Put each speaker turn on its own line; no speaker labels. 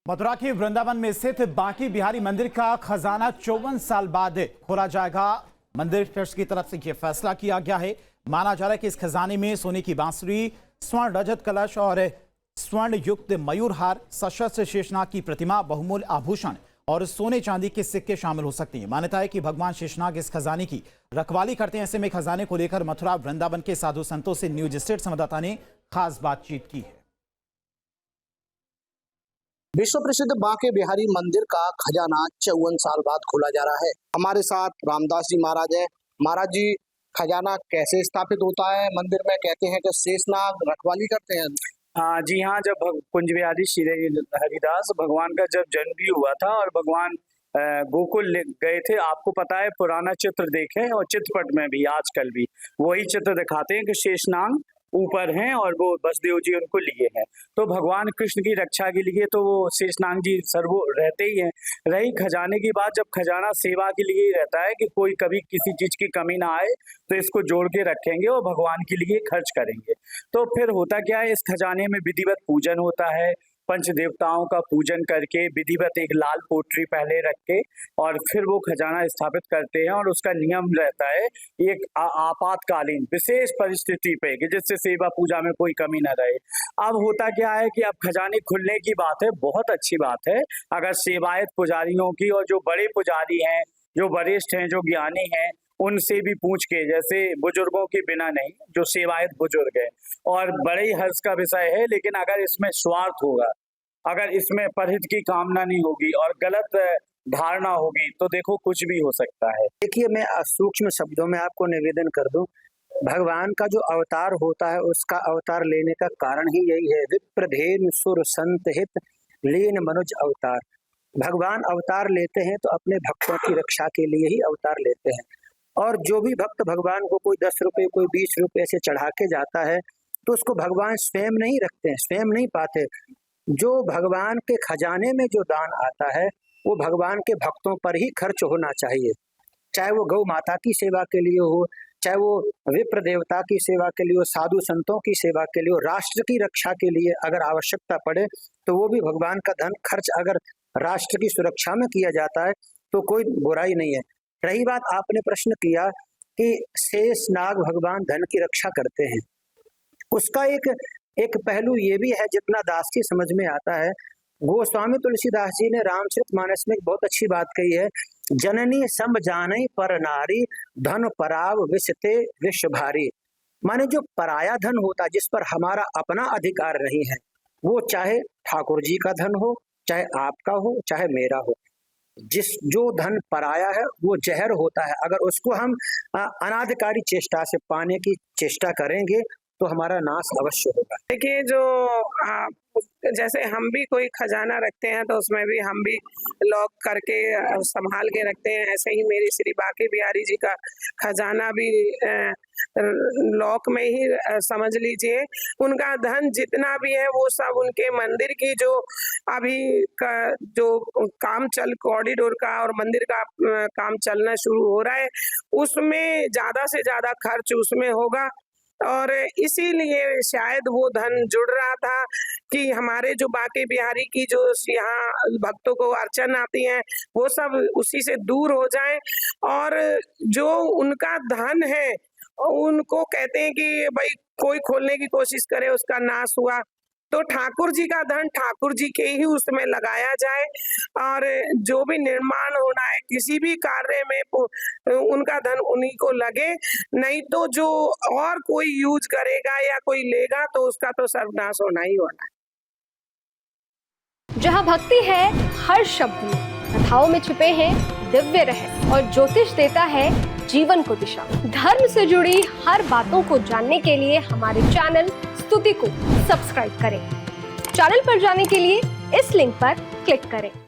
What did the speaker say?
मथुरा के वृंदावन में स्थित बांके बिहारी मंदिर का खजाना 54 साल बाद खोला जाएगा। मंदिर ट्रस्ट की तरफ से यह फैसला किया गया है। माना जा रहा है कि इस खजाने में सोने की बांसुरी, स्वर्ण रजत कलश और स्वर्ण युक्त मयूर हार, सशस्त्र शेषनाग की प्रतिमा, बहुमूल्य आभूषण और सोने चांदी के सिक्के शामिल हो सकते हैं। मान्यता है कि भगवान शेषनाग इस खजाने की रखवाली करते हैं। ऐसे में खजाने को लेकर मथुरा वृंदावन के साधु संतों से न्यूज स्टेट संवाददाता ने खास बातचीत की है।
विश्व प्रसिद्ध बांके बिहारी मंदिर का खजाना 54 साल बाद खोला जा रहा है। हमारे साथ रामदास जी महाराज है। महाराज जी, खजाना कैसे स्थापित होता है मंदिर में? कहते हैं कि शेषनाग रखवाली करते हैं।
जी हाँ, जब कुंज बिहारी श्री हरिदास भगवान का जब जन्म भी हुआ था और भगवान गोकुल गए थे, आपको पता है, पुराना चित्र देखें और चित्रपट में भी आजकल भी वही चित्र दिखाते हैं कि शेषनाग ऊपर हैं और वो वसुदेव जी उनको लिए हैं। तो भगवान कृष्ण की रक्षा के लिए तो वो शेषनाग जी सर्वो रहते ही हैं। रही खजाने की बात, जब खजाना सेवा के लिए ही रहता है कि कोई कभी किसी चीज की कमी ना आए तो इसको जोड़ के रखेंगे और भगवान के लिए खर्च करेंगे। तो फिर होता क्या है, इस खजाने में विधिवत पूजन होता है। पंच देवताओं का पूजन करके विधिवत एक लाल पोटरी पहले रख के और फिर वो खजाना स्थापित करते हैं। और उसका नियम रहता है एक आपातकालीन विशेष परिस्थिति पे कि जिससे सेवा पूजा में कोई कमी न रहे। अब होता क्या है कि अब खजाने खुलने की बात है, बहुत अच्छी बात है। अगर सेवायत पुजारियों की और जो बड़े पुजारी हैं, जो वरिष्ठ हैं, जो ज्ञानी हैं, उनसे भी पूछ के, जैसे बुजुर्गों के बिना नहीं, जो सेवायत बुजुर्ग है। और बड़े ही हर्ष का विषय है, लेकिन अगर इसमें स्वार्थ होगा, अगर इसमें परहित की कामना नहीं होगी और गलत धारणा होगी तो देखो कुछ भी हो सकता है।
देखिए, मैं सूक्ष्म शब्दों में आपको निवेदन कर दूं, भगवान का जो अवतार होता है उसका अवतार लेने का कारण ही यही है। विप्रधेनु सुर संत हित लीन मनुज अवतार। भगवान अवतार लेते हैं तो अपने भक्तों की रक्षा के लिए ही अवतार लेते हैं। और जो भी भक्त भगवान को कोई 10 रुपए, कोई 20 रुपए से चढ़ा के जाता है तो उसको भगवान स्वयं नहीं रखते हैं, स्वयं नहीं पाते। जो भगवान के खजाने में जो दान आता है वो भगवान के भक्तों पर ही खर्च होना चाहिए। चाहे वो गौ माता की सेवा के लिए हो, चाहे वो विप्र देवता की सेवा के लिए हो, साधु संतों की सेवा के लिए हो, राष्ट्र की रक्षा के लिए अगर आवश्यकता पड़े तो वो भी भगवान का धन खर्च अगर राष्ट्र की सुरक्षा में किया जाता है तो कोई बुराई नहीं है। रही बात, आपने प्रश्न किया कि शेषनाग भगवान धन की रक्षा करते हैं, उसका एक पहलू ये भी है, जितना दास की समझ में आता है। गोस्वामी तुलसीदास जी ने रामचरितमानस में एक बहुत अच्छी बात कही है, जननी सम जानई पर नारी धन पराव विषते विश्व भारी। माने जो पराया धन होता, जिस पर हमारा अपना अधिकार नहीं है, वो चाहे ठाकुर जी का धन हो, चाहे आपका हो, चाहे मेरा हो, जो धन पराया है वो जहर होता है। अगर उसको हम अनाधिकारी चेष्टा से पाने की चेष्टा करेंगे तो हमारा नाश अवश्य होगा।
देखिए, जो जैसे हम भी कोई खजाना रखते हैं तो उसमें भी हम भी लॉक करके संभाल के रखते हैं। ऐसे ही मेरी श्री बांके बिहारी जी का खजाना भी लॉक में ही समझ लीजिए। उनका धन जितना भी है वो सब उनके मंदिर की जो अभी जो काम कॉरिडोर का और मंदिर का काम चलना शुरू हो रहा है, उसमें ज्यादा से ज्यादा खर्च उसमें होगा। और इसीलिए शायद वो धन जुड़ रहा था कि हमारे जो बांके बिहारी की जो यहाँ भक्तों को अर्चन आती है वो सब उसी से दूर हो जाए। और जो उनका धन है उनको कहते हैं कि भाई कोई खोलने की कोशिश करे उसका नाश हुआ, तो ठाकुर जी का धन ठाकुर जी के ही उसमें लगाया जाए। और जो भी निर्माण होना है किसी भी कार्य में उनका धन उन्हीं को लगे, नहीं तो जो और कोई यूज करेगा या कोई लेगा तो उसका तो सर्वनाश होना ही होना है।
जहाँ भक्ति है हर शब्द में, कथाओं में छुपे हैं दिव्य रहस्य और ज्योतिष देता है जीवन को दिशा। धर्म से जुड़ी हर बातों को जानने के लिए हमारे चैनल स्तुति को सब्सक्राइब करें। चैनल पर जाने के लिए इस लिंक पर क्लिक करें।